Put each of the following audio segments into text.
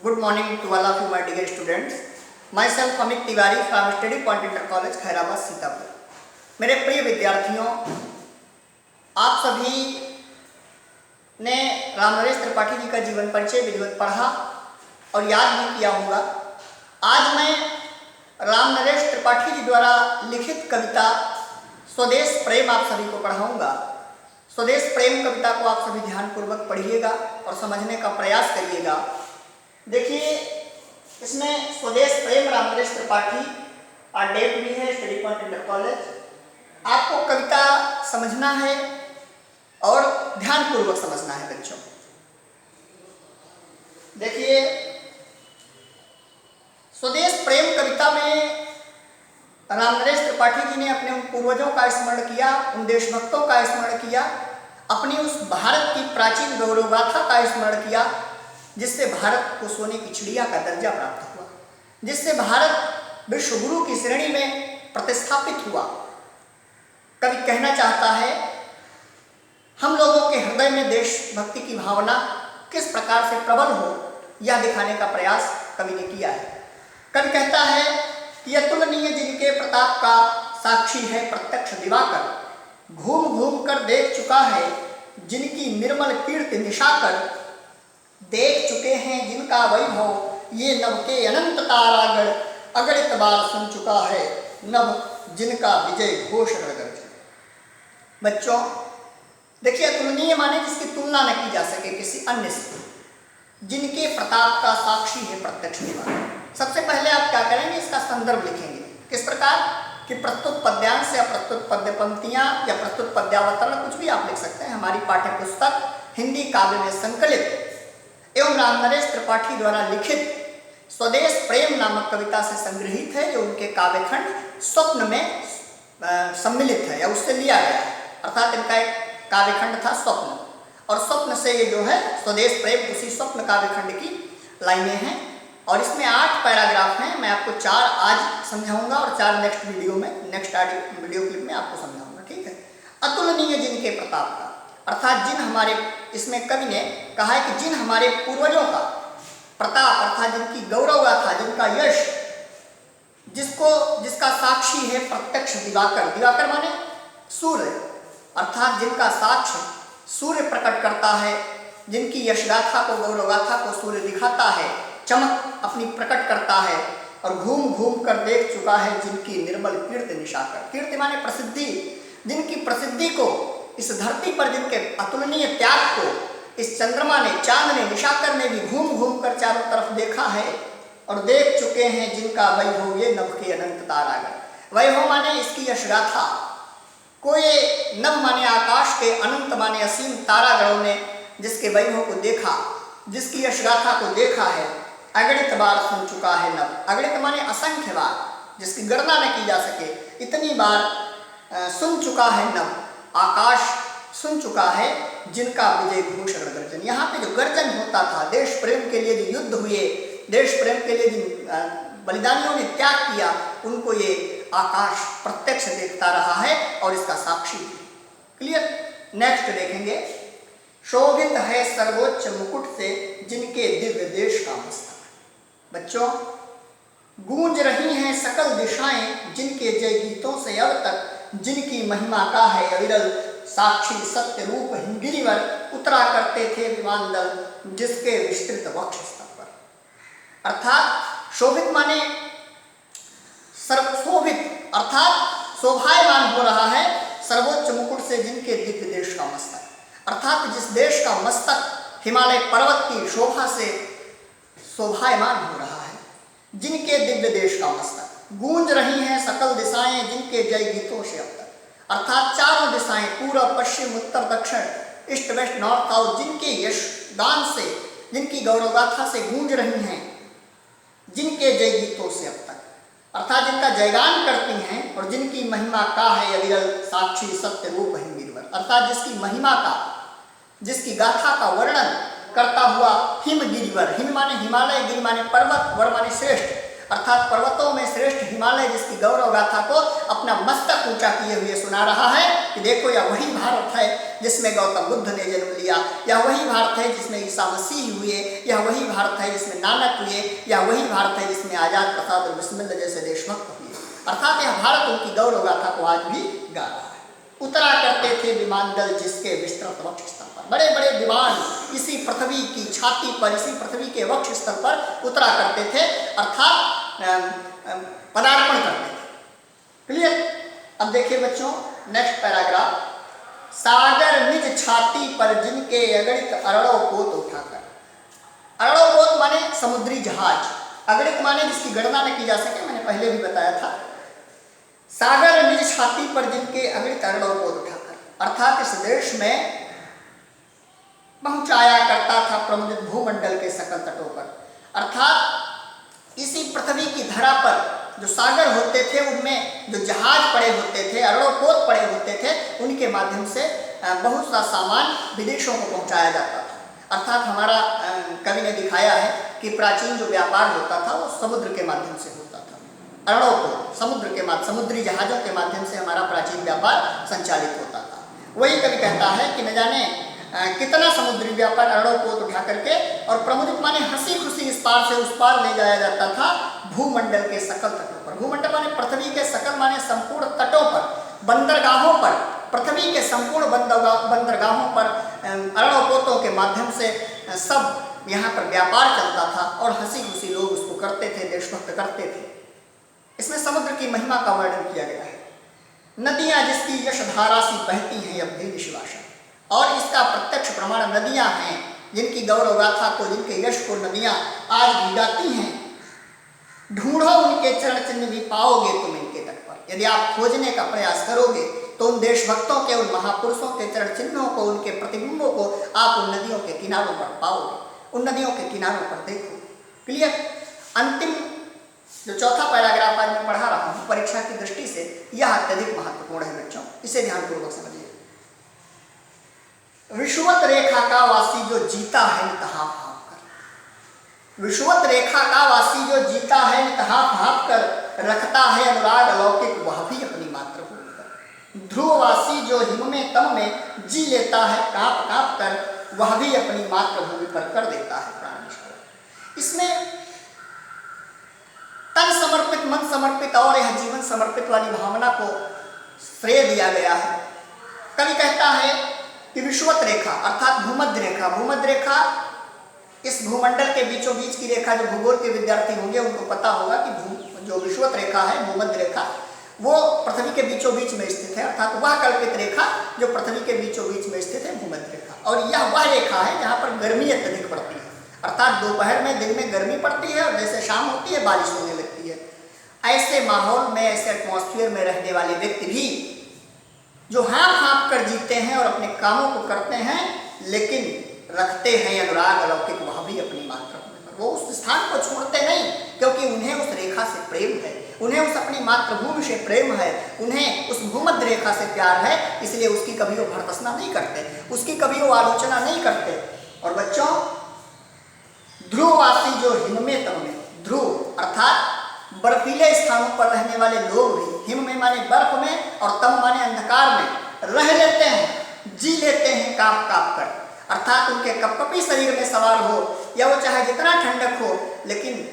Good morning to all of you, my dear students. Myself Amit Tiwari from Study Point Inter College, Khairabad Sitapur. मेरे प्रिय विद्यार्थियों, आप सभी ने रामनरेश त्रिपाठी जी का जीवन परिचय विधिवत पढ़ा और याद भी किया होगा। आज मैं रामनरेश त्रिपाठी जी द्वारा लिखित कविता स्वदेश प्रेम आप सभी को पढ़ाऊंगा। स्वदेश प्रेम कविता को आप सभी ध्यानपूर्वक पढ़िएगा और समझने का प्रयास करिएगा। देखिए, इसमें स्वदेश प्रेम रामनरेश त्रिपाठी और डेट भी है स्टडी पॉइंट इंटर कॉलेज। आपको कविता समझना है और ध्यानपूर्वक समझना है बच्चों। देखिए, स्वदेश प्रेम कविता में रामनरेश त्रिपाठी जी ने अपने उन पूर्वजों का स्मरण किया, उन देशभक्तों का स्मरण किया, अपनी उस भारत की प्राचीन गौरवगाथा का स्मरण किया जिससे भारत को सोने की चिड़िया का दर्जा प्राप्त हुआ, जिससे भारत विश्व गुरु की श्रेणी में प्रतिस्थापित हुआ। कवि कहना चाहता है, हम लोगों के हृदय में देशभक्ति की भावना किस प्रकार से प्रबल हो, यह दिखाने का प्रयास कवि ने किया है। कवि कहता है कि अतुलनीय जिनके प्रताप का साक्षी है प्रत्यक्ष दिवाकर, घूम घूम कर देख चुका है जिनकी निर्मल कीर्ति निशाकर, देख चुके हैं जिनका वैभव ये नभ के अनंत तारागण, अगणित बार सुन चुका है नभ जिनका विजय घोष रगर्ज। बच्चों, देखिए, अतुलनीय माने जिसकी तुलना न की जा सके किसी अन्य से, जिनके प्रताप का साक्षी है प्रत्यक्ष दिवाकर। सबसे पहले आप क्या करेंगे, इसका संदर्भ लिखेंगे। किस प्रकार कि प्रस्तुत पद्यांश या प्रस्तुत पद्य पंक्तियां या प्रस्तुत पद्यावतरण, कुछ भी आप लिख सकते हैं। हमारी पाठ्य पुस्तक हिंदी काव्य में संकलित एवं रामनरेश त्रिपाठी द्वारा लिखित स्वदेश प्रेम नामक कविता से संग्रहित है, जो उनके काव्यखंड स्वप्न में सम्मिलित है या उससे लिया गया है। अर्थात इनका एक काव्यखंड था स्वप्न, और स्वप्न से ये जो है स्वदेश प्रेम उसी स्वप्न काव्यखंड की लाइनें हैं। और इसमें 8 पैराग्राफ हैं। मैं आपको 4 आज समझाऊंगा और 4 नेक्स्ट वीडियो क्लिप में आपको समझाऊंगा। ठीक है। अतुलनीय जिनके प्रताप का, अर्थात जिन हमारे, इसमें कवि ने कहा है कि जिन हमारे पूर्वजों का प्रताप, अर्थात जिनकी गौरवगाथा, जिनका यश, जिसका साक्षी है प्रत्यक्ष दिवाकर। दिवाकर माने सूर्य, अर्थात जिनका साक्ष्य सूर्य प्रकट करता है, जिनकी यशगाथा को, गौरवगाथा को सूर्य दिखाता है, चमक अपनी प्रकट करता है, और घूम घूम कर देख चुका है जिनकी निर्मल कीर्ति निशाकर। कीर्ति माने प्रसिद्धि, जिनकी प्रसिद्धि को इस धरती पर, जिनके अतुलनीय त्याग को इस चंद्रमा ने, चांद ने, निशाकर ने भी घूम घूम कर चारों तरफ देखा है, और देख चुके हैं जिनका वैभव ये नभ के अनंत तारागण। वैभव माने इसकी यशगाथा को, ये नभ माने आकाश के, अनंत माने असीम तारागणों ने जिसके वैभव को देखा, जिसकी यशगाथा को देखा है, अगणित बार सुन चुका है नभ। अगणित माने असंख्य बार, जिसकी गणना न की जा सके, इतनी बार सुन चुका है नभ, आकाश सुन चुका है जिनका विजय घोष गर्जन। यहाँ पे जो गर्जन होता था, देश प्रेम के लिए जो युद्ध हुए, देश प्रेम के लिए जिन बलिदानियों ने त्याग किया, उनको ये आकाश प्रत्यक्ष देखता रहा है और इसका साक्षी है। क्लियर। नेक्स्ट देखेंगे, शोभित है सर्वोच्च मुकुट से जिनके दिव्य देश का मस्तक। बच्चों, गूंज रही हैं सकल दिशाएं जिनके जय गीतों से अब तक, जिनकी महिमा का है अविरल साक्षी सत्य रूप हिमगिरिवर, उतरा करते थे विमान दल जिसके विस्तृत वक्ष स्थल पर। अर्थात शोभित माने शोभित, अर्थात शोभायमान हो रहा है सर्वोच्च मुकुट से जिनके दिव्य देश का मस्तक। अर्थात जिस देश का मस्तक हिमालय पर्वत की शोभा से शोभायमान हो रहा है, जिनके दिव्य देश का मस्तक। गूंज रही हैं सकल दिशाएं जिनके जय गीतों से अब तक, अर्थात चारों दिशाएं, पूर्व पश्चिम उत्तर दक्षिण, ईस्ट वेस्ट नॉर्थ साउथ, जिनके यश गान से, जिनकी गौरवगाथा से गूंज रही हैं, जिनके जय गीतों से अब तक, अर्थात जिनका जयगान करती हैं, और जिनकी महिमा का है अविरल साक्षी सत्य रूप हिमगिरिवर। अर्थात जिसकी महिमा का, जिसकी गाथा का वर्णन करता हुआ हिमगिरिवर, हिम माने हिमालय, गिरि माने पर्वत, वर माने श्रेष्ठ, अर्थात पर्वतों में श्रेष्ठ हिमालय जिसकी गौरव गाथा को अपना मस्तक ऊंचा किए हुए सुना रहा है कि देखो यह वही भारत है जिसमें गौतम बुद्ध ने जन्म लिया, यह वही भारत है जिसमें ईसा मसीह हुए, यह वही भारत है जिसमें नानक हुए, यह वही भारत है जिसमें आजाद प्रसाद और बिस्मिल्लाह जैसे देशभक्त हुए। अर्थात यह भारत उनकी गौरव गाथा को आज भी गा रहा है। उतरा करते थे विमान दल जिसके विस्तृत वक्ष स्थल पर, बड़े बड़े विमान इसी पृथ्वी की छाती पर, इसी पृथ्वी के वक्ष स्थल पर उतरा करते थे, अर्थात पदार्पण करते थे। क्लियर? अब देखिए बच्चों नेक्स्ट पैराग्राफ, सागर निज छाती पर जिनके अगणित अरड़ों पोत उठाकर। अरड़ों पोत माने समुद्री जहाज, अगणित माने जिसकी गणना न की जा सके, मैंने पहले भी बताया था। सागर निज छाती पर जिनके अगणित अरड़ों पोत उठाकर, अर्थात इस देश में पहुंचाया करता था प्रमुदित भूमंडल के सकल तटों पर, अर्थात इसी पृथ्वी की धरा पर जो सागर होते थे उनमें जो जहाज पड़े होते थे, अरड़ों पोत पड़े होते थे, उनके माध्यम से बहुत सा सामान विदेशों को पहुंचाया जाता था। अर्थात हमारा कवि ने दिखाया है कि प्राचीन जो व्यापार होता था वो समुद्र के माध्यम से होता था। अरड़ों पोत समुद्र के माध्यम, समुद्री जहाजों के माध्यम से हमारा प्राचीन व्यापार संचालित होता था। वही कवि कहता है कि न जाने कितना समुद्री व्यापार अरड़ों पोत उठा करके और प्रमुदित माने हंसी खुशी इस पार से उस पार ले जाया जाता था भूमंडल के सकल तटों पर। भूमंडल माने पृथ्वी के सकल माने संपूर्ण तटों पर, बंदरगाहों पर, पृथ्वी के संपूर्ण बंदरगाहों पर अरड़ों पोतों के माध्यम से सब यहाँ पर व्यापार चलता था और हंसी खुशी लोग उसको करते थे, देशभक्त करते थे। इसमें समुद्र की महिमा का वर्णन किया गया है। नदियां जिसकी यश धारा सी बहती हैं अब भी निश्वासा, और इसका प्रत्यक्ष प्रमाण नदियां हैं जिनकी गौरव गाथा को, जिनके यश को नदियां आज भी गाती हैं। ढूंढो उनके चरण चिन्ह भी पाओगे तुम इनके तट पर। यदि आप खोजने का प्रयास करोगे तो उन देशभक्तों के, उन महापुरुषों के चरण चिन्हों को, उनके प्रतिबिंबों को आप उन नदियों के किनारों पर पाओगे, उन नदियों के किनारों पर देखो। क्लियर? अंतिम जो चौथा पैराग्राफ आज मैं पढ़ा रहा हूँ परीक्षा की दृष्टि से यह अत्यधिक महत्वपूर्ण है बच्चों, इसे ध्यानपूर्वक समझिए। विषुवत रेखा का वासी जो जीता है नितहा भाप कर, विषुवत रेखा का वासी जो जीता है नितहा भाप कर, रखता है अनुराग अलौकिक वह भी अपनी मातृभूमि पर। ध्रुववासी जो हिम में तम में जी लेता है कांप कांप कर, वह भी अपनी मातृभूमि पर कर देता है प्राण निष्ठा। इसमें तन समर्पित, मन समर्पित और यह जीवन समर्पित वाली भावना को श्रेय दिया गया है। कवि कहता है कि विषुवत रेखा अर्थात भूमध्य रेखा, भूमध्य रेखा इस भूमंडल के बीचों बीच की रेखा, जो भूगोल के विद्यार्थी होंगे उनको पता होगा कि जो विषुवत रेखा है, भूमध्य रेखा, वो पृथ्वी के बीचों बीच में स्थित है, अर्थात वह कल्पित रेखा जो पृथ्वी के बीचों बीच में स्थित है, भूमध्य रेखा। और यह वह रेखा है जहाँ पर गर्मी अत्यधिक पड़ती है, अर्थात दोपहर में, दिन में गर्मी पड़ती है और जैसे शाम होती है बारिश होने लगती है। ऐसे माहौल में, ऐसे एटमॉस्फेयर में रहने वाले व्यक्ति भी जो हाँप हाँप कर जीते हैं और अपने कामों को करते हैं, लेकिन रखते हैं अनुराग अलौकिक वह भी अपनी मातृभूमि पर। वो उस स्थान को छोड़ते नहीं, क्योंकि उन्हें उस रेखा से प्रेम है, उन्हें उस अपनी मातृभूमि से प्रेम है, उन्हें उस भूमध्य रेखा से प्यार है, इसलिए उसकी कभी वो भर्त्सना नहीं करते, उसकी कभी वो आलोचना नहीं करते। और बच्चों, ध्रुववासी जो हिम में तम में, ध्रुव अर्थात बर्फीले स्थानों पर रहने वाले लोग भी, हिम में माने बर्फ में और तम माने अंधकार में रह लेते हैं, जी लेते हैं कांप कांप कर, अर्थात उनके कपकपी शरीर में सवार हो या वो चाहे जितना ठंडक हो, लेकिन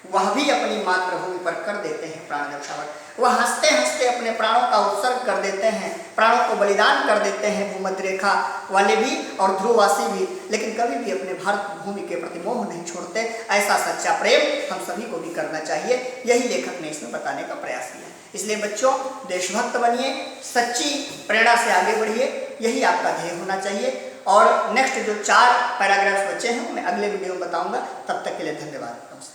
वह भी अपनी मातृभूमि पर कर देते हैं प्राण न्यौछावर। वह हंसते हंसते अपने प्राणों का उत्सर्ग कर देते हैं, प्राणों को बलिदान कर देते हैं, भूमध्य रेखा वाले भी और ध्रुववासी भी, लेकिन कभी भी अपने भारत भूमि के प्रति मोह नहीं छोड़ते। ऐसा सच्चा प्रेम हम सभी को भी करना चाहिए, यही लेखक ने इसमें बताने का प्रयास किया। इसलिए बच्चों, देशभक्त बनिए, सच्ची प्रेरणा से आगे बढ़िए, यही आपका ध्येय होना चाहिए। और नेक्स्ट जो 4 पैराग्राफ्स बचे हैं मैं अगले वीडियो में बताऊंगा। तब तक के लिए धन्यवाद, नमस्कार।